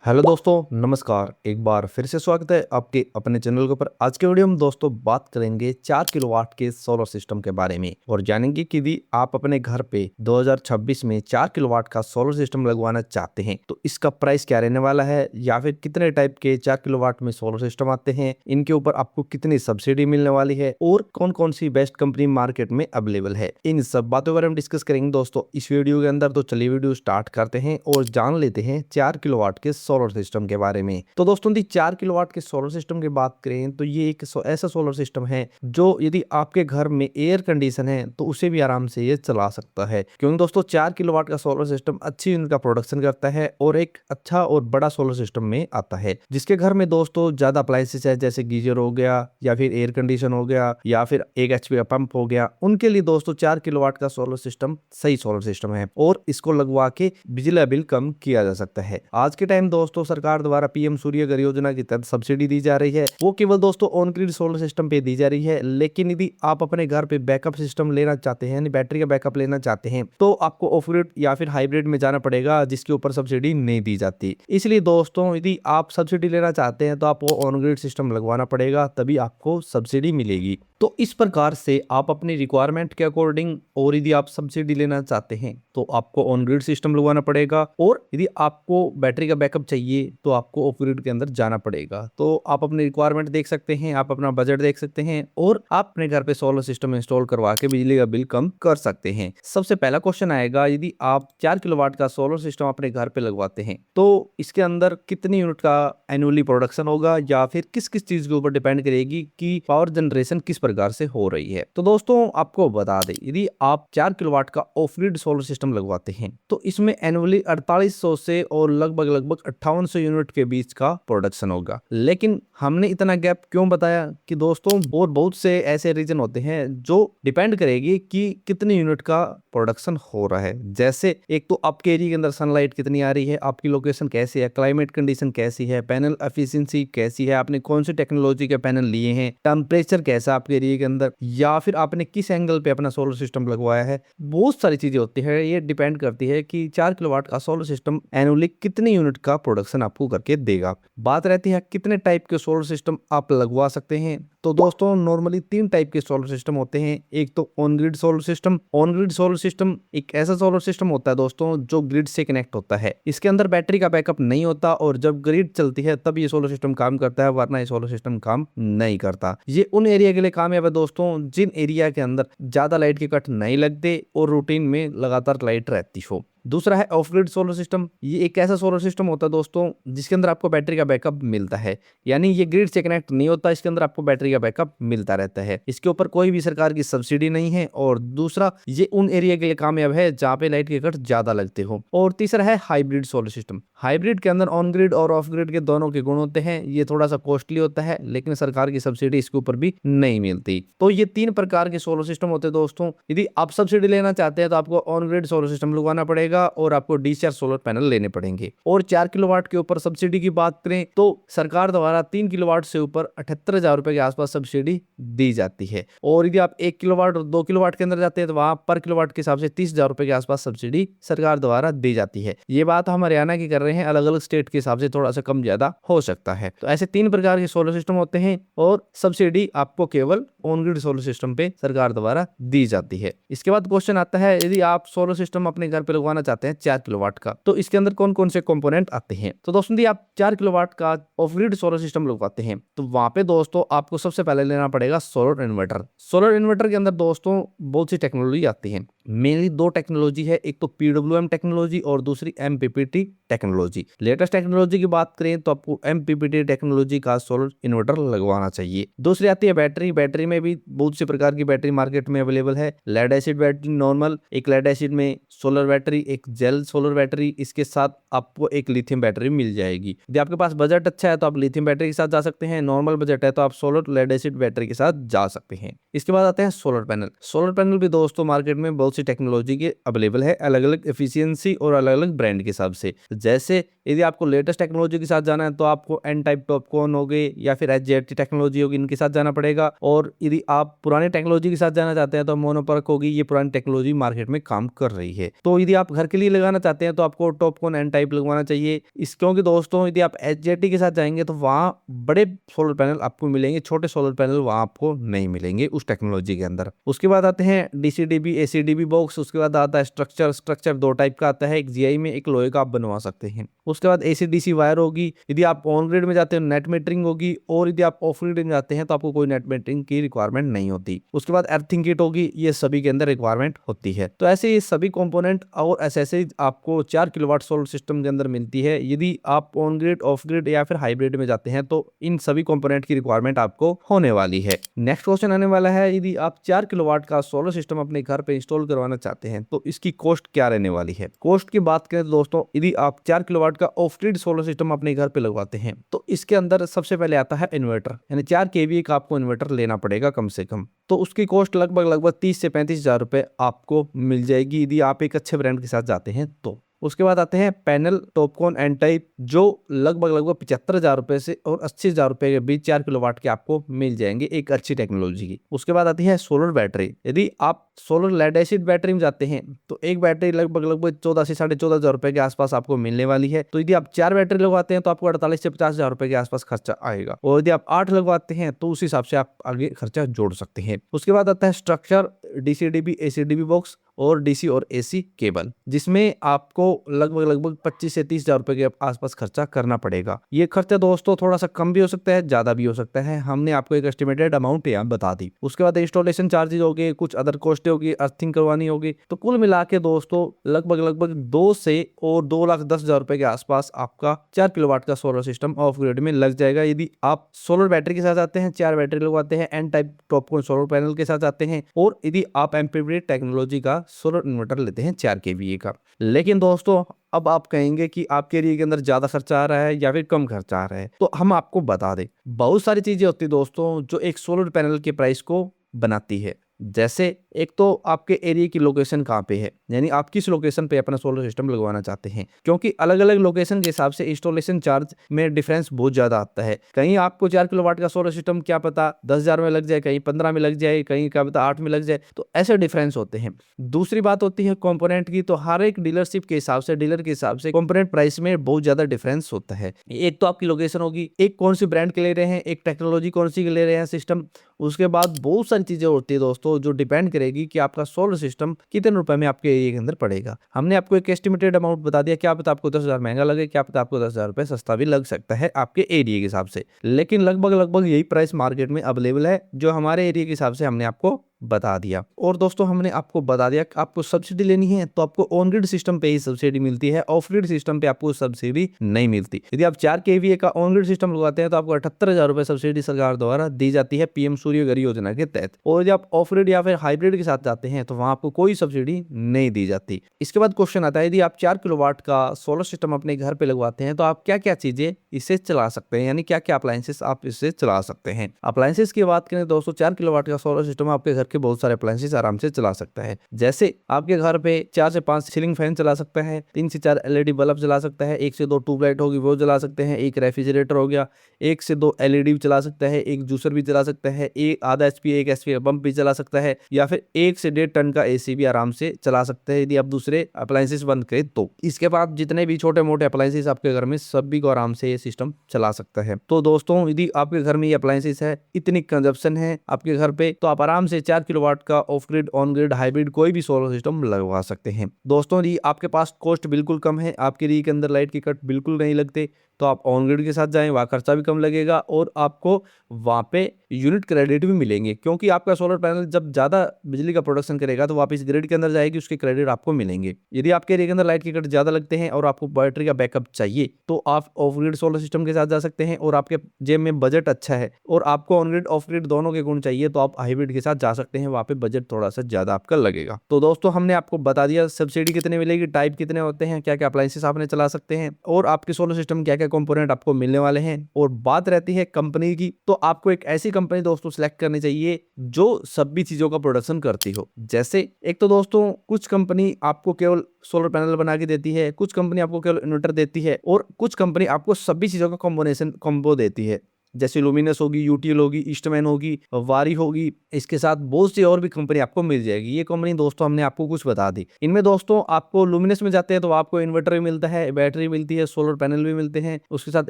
Hello दोस्तों, नमस्कार। एक बार फिर से स्वागत है आपके अपने चैनल के ऊपर। आज के वीडियो में दोस्तों बात करेंगे 4 किलोवाट के सोलर सिस्टम के बारे में और जानेंगे कि यदि आप अपने घर पे 2026 में 4 किलोवाट का सोलर सिस्टम लगवाना चाहते हैं तो इसका प्राइस क्या रहने वाला है, या फिर कितने टाइप के 4 किलोवाट में सोलर सिस्टम आते हैं, इनके ऊपर आपको कितनी सब्सिडी मिलने वाली है और कौन कौन सी बेस्ट कंपनी मार्केट में अवेलेबल है, इन सब बातों के बारे में डिस्कस करेंगे दोस्तों इस वीडियो के अंदर। तो चलिए वीडियो स्टार्ट करते हैं और जान लेते हैं 4 किलोवाट के सोलर सिस्टम के बारे में। तो दोस्तों यदि 4 किलोवाट के सोलर सिस्टम की बात करें तो ये एक ऐसा सोलर सिस्टम है जो यदि आपके घर में एयर कंडीशन है तो उसे भी आराम से ये चला सकता है, क्योंकि दोस्तों 4 किलोवाट का सोलर सिस्टम अच्छी यूनिट का प्रोडक्शन करता है और एक अच्छा और बड़ा सोलर सिस्टम में आता है। जिसके घर में दोस्तों ज्यादा अप्लायंसेस है, जैसे गीजर हो गया या फिर एयर कंडीशन हो गया या फिर 1 HP का पंप हो गया, उनके लिए दोस्तों 4 किलोवाट का सोलर सिस्टम सही सोलर सिस्टम है और इसको लगवा के बिजली बिल कम किया जा सकता है। आज के टाइम दोस्तों सरकार द्वारा पीएम सूर्य घर योजना के तहत सब्सिडी दी जा रही है, वो केवल दोस्तों ऑन ग्रिड सोलर सिस्टम पे दी जा रही है। लेकिन यदि आप अपने घर पे बैकअप सिस्टम लेना चाहते हैं, यानी बैटरी का बैकअप लेना चाहते हैं, तो आपको ऑफ ग्रिड या फिर हाइब्रिड में जाना पड़ेगा, जिसके ऊपर सब्सिडी नहीं दी जाती। इसलिए दोस्तों यदि आप सब्सिडी लेना चाहते हैं तो आपको ऑन ग्रिड सिस्टम लगवाना पड़ेगा, तभी आपको सब्सिडी मिलेगी। तो इस प्रकार से आप अपनी रिक्वायरमेंट के अकॉर्डिंग, और यदि आप सब्सिडी लेना चाहते हैं तो आपको ऑन ग्रिड सिस्टम लगवाना पड़ेगा, और यदि आपको बैटरी का बैकअप चाहिए तो आपको ऑफ ग्रिड के अंदर जाना पड़ेगा। तो आप अपनी रिक्वायरमेंट देख सकते हैं, आप अपना बजट देख सकते हैं और आप अपने घर पे सोलर सिस्टम इंस्टॉल करवा के बिजली का बिल कम कर सकते हैं। सबसे पहला क्वेश्चन आएगा, यदि आप 4 किलोवाट का सोलर सिस्टम अपने घर पे लगवाते हैं तो इसके अंदर कितनी यूनिट का एनुअली प्रोडक्शन होगा, या फिर किस किस चीज के ऊपर डिपेंड करेगी कि पावर जनरेशन किस प्रकार से हो रही है। तो दोस्तों आपको बता दें, यदि आप 4 किलोवाट का ऑफ ग्रिड सोलर सिस्टम लगवाते हैं तो इसमें एनुअली 4800 से और लगभग 5800 यूनिट के बीच का प्रोडक्शन होगा। लेकिन हमने इतना गैप क्यों बताया कि दोस्तों और बहुत से ऐसे रीजन होते हैं जो डिपेंड करेगी कि कितनी यूनिट का प्रोडक्शन हो रहा है। जैसे एक तो आपके एरिया के अंदर सनलाइट कितनी आ रही है, आपकी लोकेशन कैसी है, क्लाइमेट कंडीशन कैसी है, पैनल एफिशिएंसी कैसी है, आपने कौन सी टेक्नोलॉजी के पैनल लिए हैं, टेम्परेचर कैसा आपके एरिया के अंदर, या फिर आपने किस एंगल पे अपना सोलर सिस्टम लगवाया है। बहुत सारी चीजें होती है, ये डिपेंड करती है कि 4 किलोवाट का सोलर सिस्टम एनुअली कितनी यूनिट का प्रोडक्शन आपको करके देगा। बात रहती है कितने टाइप के सोलर सिस्टम आप लगवा सकते हैं। तो दोस्तों नॉर्मली 3 टाइप के सोलर सिस्टम होते हैं। एक तो on grid solar system. On grid solar system एक ऐसा सोलर सिस्टम होता है दोस्तों जो ग्रिड से कनेक्ट होता है। इसके अंदर बैटरी का बैकअप नहीं होता और जब ग्रिड चलती है तब ये सोलर सिस्टम काम करता है, वरना ये सोलर सिस्टम काम नहीं करता। ये उन एरिया के लिए कामयाब है दोस्तों जिन एरिया के अंदर ज्यादा लाइट के कट नहीं लगते और रूटीन में लगातार लाइट रहती हो। दूसरा है ऑफ ग्रिड सोलर सिस्टम। ये एक ऐसा सोलर सिस्टम होता है दोस्तों जिसके अंदर आपको बैटरी का बैकअप मिलता है, यानी ये ग्रिड से कनेक्ट नहीं होता, इसके अंदर आपको बैटरी का बैकअप मिलता रहता है। इसके ऊपर कोई भी सरकार की सब्सिडी नहीं है। और दूसरा, ये उन एरिया के लिए कामयाब है जहाँ पे लाइट के कट ज्यादा लगते हो। और तीसरा है हाइब्रिड सोलर सिस्टम। हाइब्रिड के अंदर ऑन ग्रिड और ऑफ ग्रिड के दोनों के गुण होते हैं। ये थोड़ा सा कॉस्टली होता है, लेकिन सरकार की सब्सिडी इसके ऊपर भी नहीं मिलती। तो ये 3 प्रकार के सोलर सिस्टम होते हैं दोस्तों। यदि आप सब्सिडी लेना चाहते हैं तो आपको ऑन ग्रिड सोलर सिस्टम लगवाना पड़ेगा और आपको डिस्चार्ज सोलर पैनल लेने पड़ेंगे। और 4 किलोवाट के ऊपर सब्सिडी की बात करें तो सरकार द्वारा 3 किलोवाट से ऊपर 78,000 रुपए के आसपास सब्सिडी दी जाती है। और यदि आप 1 किलोवाट और 2 किलोवाट के अंदर जाते हैं तो वहां पर किलोवाट के हिसाब से 30,000 रुपए के आसपास सब्सिडी सरकार द्वारा दी जाती है। ये बात हम हरियाणा की कर रहे हैं, अलग अलग स्टेट के हिसाब से थोड़ा सा कम ज्यादा हो सकता है। तो ऐसे 3 प्रकार के सोलर सिस्टम होते हैं और सब्सिडी आपको केवल ऑन ग्रिड सोलर सिस्टम पे सरकार द्वारा दी जाती है। इसके बाद क्वेश्चन आता है, यदि आप सोलर सिस्टम अपने घर पे लगवाना चाहते हैं 4 किलोवाट का, तो इसके अंदर कौन कौन से कंपोनेंट आते हैं। तो दोस्तों यदि आप 4 किलोवाट का ऑफ ग्रिड सोलर सिस्टम लगवाते हैं तो वहां पे दोस्तों आपको सबसे पहले लेना पड़ेगा सोलर इन्वर्टर। सोलर इन्वर्टर के अंदर दोस्तों बहुत सी टेक्नोलॉजी आती है। मेनली 2 टेक्नोलॉजी है, एक तो PWM टेक्नोलॉजी और दूसरी MPPT टेक्नोलॉजी। लेटेस्ट टेक्नोलॉजी की बात करें तो आपको MPPT टेक्नोलॉजी का सोलर इन्वर्टर लगवाना चाहिए। दूसरी आती है बैटरी। बैटरी में भी बहुत सी प्रकार की बैटरी मार्केट में अवेलेबल है। लेड एसिड बैटरी नॉर्मल, एक लेड एसिड में सोलर बैटरी, एक जेल सोलर बैटरी, इसके साथ आपको एक लिथियम बैटरी मिल जाएगी। यदि आपके पास बजट अच्छा है तो आप लिथियम बैटरी के साथ जा सकते हैं, नॉर्मल बजट है तो आप सोलर लेड एसिड बैटरी के साथ जा सकते हैं। इसके बाद आते हैं सोलर पैनल। सोलर पैनल भी दोस्तों मार्केट में बहुत सी टेक्नोलॉजी के अवेलेबल है, अलग अलग एफिशिएंसी और अलग अलग ब्रांड के हिसाब से। जैसे यदि आपको लेटेस्ट टेक्नोलॉजी के साथ जाना है तो आपको एन टाइप टॉपकॉन हो गए या फिर HZT टेक्नोलॉजी होगी, इनके साथ जाना पड़ेगा। और यदि आप पुरानी टेक्नोलॉजी के साथ जाना चाहते हैं तो मोनोपर्क होगी, ये पुरानी टेक्नोलॉजी मार्केट में काम कर रही है। तो यदि आप घर के लिए लगाना चाहते हैं तो आपको टॉपकॉन एन टाइप लगवाना चाहिए। इस क्योंकि दोस्तों यदि आप एचजेटी के साथ जाएंगे तो वहाँ बड़े सोलर पैनल आपको मिलेंगे, छोटे सोलर पैनल वहाँ आपको नहीं मिलेंगे उस टेक्नोलॉजी के अंदर। उसके बाद आते हैं डीसीडीबी एसीडीबी बॉक्स। उसके बाद आता है स्ट्रक्चर दो टाइप का आता है, एक जीआई में एक लोहे का आप बनवा सकते हैं। उसके बाद एसीडीसी वायर होगी यदि आप ऑन ग्रिड में जाते हैं, नेट मीटरिंग होगी, और यदि आप ऑफ ग्रिड में जाते हैं तो आपको कोई नेट मीटरिंग की रिक्वायरमेंट नहीं होती। उसके बाद अर्थिंग किट होगी, ये सभी के अंदर रिक्वायरमेंट होती है। तो ऐसे ये सभी कंपोनेंट और एसेसरीज आपको 4 किलोवाट सोलर सिस्टम के अंदर मिलती है। यदि आप ऑन ग्रिड, ऑफ ग्रिड या फिर हाइब्रिड में जाते हैं तो इन सभी कंपोनेंट की रिक्वायरमेंट आपको होने वाली है। नेक्स्ट क्वेश्चन आने वाला है, यदि आप 4 किलोवाट का सोलर सिस्टम अपने घर पे इंस्टॉल करवाना चाहते हैं तो इसकी कॉस्ट क्या रहने वाली है। कॉस्ट की बात करें तो दोस्तों, यदि आप 4 किलोवाट का ऑफ ग्रिड सोलर सिस्टम अपने घर पे लगवाते हैं तो इसके अंदर सबसे पहले आता है इन्वर्टर, यानी 4 केवीए का आपको इन्वर्टर लेना पड़ेगा कम से कम। तो उसकी कॉस्ट लगभग 30 से 35 हजार रुपए आपको मिल जाएगी यदि आप एक अच्छे ब्रांड के साथ जाते हैं तो। उसके बाद आते हैं पैनल टॉपकॉन एन टाइप, जो लगभग 75,000 रुपए से और 80,000 रुपए के बीच 4 किलोवाट के आपको मिल जाएंगे एक अच्छी टेक्नोलॉजी की। उसके बाद आती है सोलर बैटरी। यदि आप सोलर लेड एसिड बैटरी में जाते हैं तो एक बैटरी लगभग 14 से 14,500 रुपए के आसपास आपको मिलने वाली है। तो यदि आप 4 बैटरी लगवाते हैं तो आपको 48 से 50,000 रुपए के आसपास खर्चा आएगा, और यदि आप 8 लगवाते हैं तो उस हिसाब से आप आगे खर्चा जोड़ सकते हैं। उसके बाद आता है स्ट्रक्चर, डीसीडीबी एसीडीबी बॉक्स और डीसी और एसी केबल, जिसमें आपको लगभग 25 से 30,000 रुपए के आसपास खर्चा करना पड़ेगा। ये खर्चा दोस्तों थोड़ा सा कम भी हो सकता है, ज्यादा भी हो सकता है, हमने आपको एक एस्टिमेटेड अमाउंट यहाँ बता दी। उसके बाद इंस्टॉलेशन चार्जेस हो गए, कुछ अदर कॉस्ट होगी, अर्थिंग करवानी होगी, तो कुल मिला के दोस्तों लगभग 2 से और 2,10,000 रुपए के आसपास आपका 4 किलोवाट का सोलर सिस्टम ऑफ ग्रिड में लग जाएगा। यदि आप सोलर बैटरी के साथ आते हैं, 4 बैटरी लगवाते हैं, N type TOPCon solar panel के साथ आते हैं, और यदि आप एमपीवी टेक्नोलॉजी का सोलर इन्वर्टर लेते हैं 4 केवीए का। लेकिन दोस्तों अब आप कहेंगे कि आपके एरिया के अंदर ज्यादा खर्चा आ रहा है या फिर कम खर्चा आ रहा है, तो हम आपको बता दें बहुत सारी चीजें होती है दोस्तों जो एक सोलर पैनल के प्राइस को बनाती है। जैसे एक तो आपके एरिया की लोकेशन कहाँ पे है, यानी आप किस लोकेशन पे अपना सोलर सिस्टम लगवाना चाहते हैं, क्योंकि अलग अलग लोकेशन के हिसाब से इंस्टॉलेशन चार्ज में डिफरेंस बहुत ज्यादा आता है। कहीं आपको 4 किलोवाट का सोलर सिस्टम क्या पता 10,000 में लग जाए, कहीं 15 में लग जाए, कहीं क्या पता 8 में लग जाए, तो ऐसे डिफरेंस होते हैं। दूसरी बात होती है कंपोनेंट की, तो हर एक डीलरशिप के हिसाब से, डीलर के हिसाब से कंपोनेंट प्राइस में बहुत ज्यादा डिफरेंस होता है। एक तो आपकी लोकेशन होगी, एक कौन सी ब्रांड के ले रहे हैं, एक टेक्नोलॉजी कौन सी के ले रहे हैं सिस्टम, उसके बाद बहुत सारी चीजें होती है दोस्तों जो डिपेंड करेगी कि आपका सोलर सिस्टम कितने रुपए में आपके एरिया के अंदर पड़ेगा। हमने आपको एक एस्टिमेटेड अमाउंट बता दिया, क्या पता आपको 10,000 महंगा लगे, क्या पता आपको 10,000 रुपए सस्ता भी लग सकता है आपके एरिया के हिसाब से, लेकिन लगभग यही प्राइस मार्केट में अवेलेबल है जो हमारे एरिया के हिसाब से हमने आपको बता दिया। और दोस्तों हमने आपको बता दिया कि आपको सब्सिडी लेनी है तो आपको ऑन ग्रिड सिस्टम पे ही सब्सिडी मिलती है, ऑफ ग्रिड सिस्टम पे आपको सब्सिडी नहीं मिलती। यदि आप 4 केवीए का ऑन ग्रिड सिस्टम लगवाते हैं तो आपको 78,000 रुपए सब्सिडी सरकार द्वारा दी जाती है पीएम सूर्यघर योजना के तहत, और यदि आप ऑफ ग्रिड या फिर हाइब्रिड के साथ जाते हैं तो वहां आपको कोई सब्सिडी नहीं दी जाती। इसके बाद क्वेश्चन आता है, यदि आप 4 किलोवाट का सोलर सिस्टम अपने घर पे लगवाते हैं तो आप क्या क्या चीजें इससे चला सकते हैं, यानी क्या क्या अप्लायंसेस आप इससे चला सकते हैं। अप्लायंसेस की बात करें दोस्तों, 4 किलोवाट का सोलर सिस्टम आपके घर के बहुत सारे अप्लायंसेस आराम से चला सकता है। जैसे आपके घर पे 4 से 5 सीलिंग फैन चला सकता है, 3 से 4 एलईडी बल्ब चला सकता है, 1 से 2 ट्यूबलाइट होगी वो चला सकते हैं, एक रेफ्रिजरेटर हो गया, 1 से 2 एलईडी भी चला सकता है, एक जूसर भी चला सकता है, एक आधा एचपी 1 एचपी पंप भी चला सकता है, या फिर 1 से 1.5 टन का एसी भी आराम से चला सकता है यदि आप दूसरे अप्लायंसेस बंद करें तो। इसके बाद जितने भी छोटे मोटे अप्लायंसेस आपके घर में सभी को आराम से ये सिस्टम चला सकता है। तो दोस्तों यदि आपके घर में ये अप्लायंसेस है, इतनी कंजप्शन है आपके घर पे, तो आप आराम से 4 किलोवाट का of grid, on grid, hybrid कोई भी सोलर सिस्टम लगवा सकते हैं। दोस्तों ये आपके पास कॉस्ट बिल्कुल कम है, आपके एरिया के अंदर लाइट की कट बिल्कुल नहीं लगते, तो आप ऑन ग्रिड के साथ जाएं, वहाँ खर्चा भी कम लगेगा और आपको वहाँ पे यूनिट क्रेडिट भी मिलेंगे, क्योंकि आपका सोलर पैनल जब ज़्यादा बिजली का प्रोडक्शन करेगा तो वापस ग्रिड के अंदर जाएगी, उसके क्रेडिट आपको मिलेंगे। यदि आपके एरिया के अंदर लाइट के कट ज़्यादा लगते हैं और आपको बैटरी का बैकअप चाहिए तो आप ऑफ ग्रिड सोलर सिस्टम के साथ जा सकते हैं, और आपके जेब में बजट अच्छा है और आपको ऑन ग्रिड ऑफ ग्रिड दोनों के गुण चाहिए तो आप हाइब्रिड के साथ जा सकते हैं, वहाँ पे बजट थोड़ा सा ज़्यादा आपका लगेगा। तो दोस्तों हमने आपको बता दिया सब्सिडी कितने मिलेगी, टाइप कितने होते हैं, क्या क्या अप्लायंसेस आपने चला सकते हैं, और आपके सोलर सिस्टम क्या क्या कंपोनेंट आपको मिलने वाले हैं। और बात रहती है कंपनी की, तो आपको एक ऐसी कंपनी दोस्तों सिलेक्ट करनी चाहिए जो सभी चीजों का प्रोडक्शन करती हो। जैसे एक तो दोस्तों कुछ कंपनी आपको केवल सोलर पैनल बना के देती है, कुछ कंपनी आपको केवल इन्वर्टर देती है, और कुछ कंपनी आपको सभी चीजों का कॉम्बिनेशन कॉम्बो देती है। जैसे लुमिनस होगी, यूटीएल होगी, ईस्टमैन होगी, वारी होगी, इसके साथ बहुत सी और भी कंपनी आपको मिल जाएगी। ये कंपनी दोस्तों हमने आपको कुछ बता दी। इनमें दोस्तों आपको लुमिनस में जाते हैं तो आपको इन्वर्टर भी मिलता है, बैटरी मिलती है, सोलर पैनल भी मिलते हैं, उसके साथ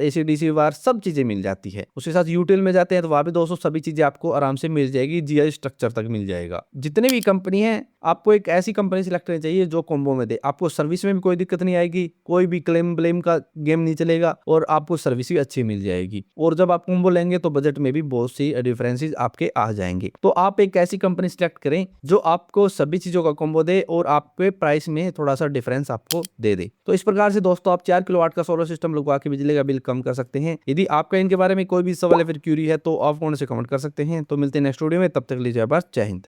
एसी डीसी वायर सब चीजें मिल जाती है। उसके साथ यूटीएल में जाते हैं तो वहां भी दोस्तों सभी चीजें आपको आराम से मिल जाएगी, जीआई स्ट्रक्चर तक मिल जाएगा। जितने भी कंपनी है आपको एक ऐसी कंपनी सिलेक्ट करनी चाहिए जो कॉम्बो में दे। आपको सर्विस में भी कोई दिक्कत नहीं आएगी, कोई भी क्लेम ब्लेम का गेम नहीं चलेगा और आपको सर्विस भी अच्छी मिल जाएगी। और जब आप कॉम्बो लेंगे तो बजट में भी बहुत सी डिफरेंसेस आपके आ जाएंगे। तो आप एक ऐसी कंपनी सिलेक्ट करें जो आपको सभी चीजों का कॉम्बो दे और आपके प्राइस में थोड़ा सा डिफरेंस आपको दे दे। तो इस प्रकार से दोस्तों आप 4 किलोवाट का सोलर सिस्टम लगवा के बिजली का बिल कम कर सकते हैं। यदि आपका इनके बारे में कोई भी सवाल या फिर क्यूरी है तो आप कौन से कमेंट कर सकते हैं। तो मिलते हैं नेक्स्ट वीडियो में, तब तक के लिए जय भारत, जय हिंद।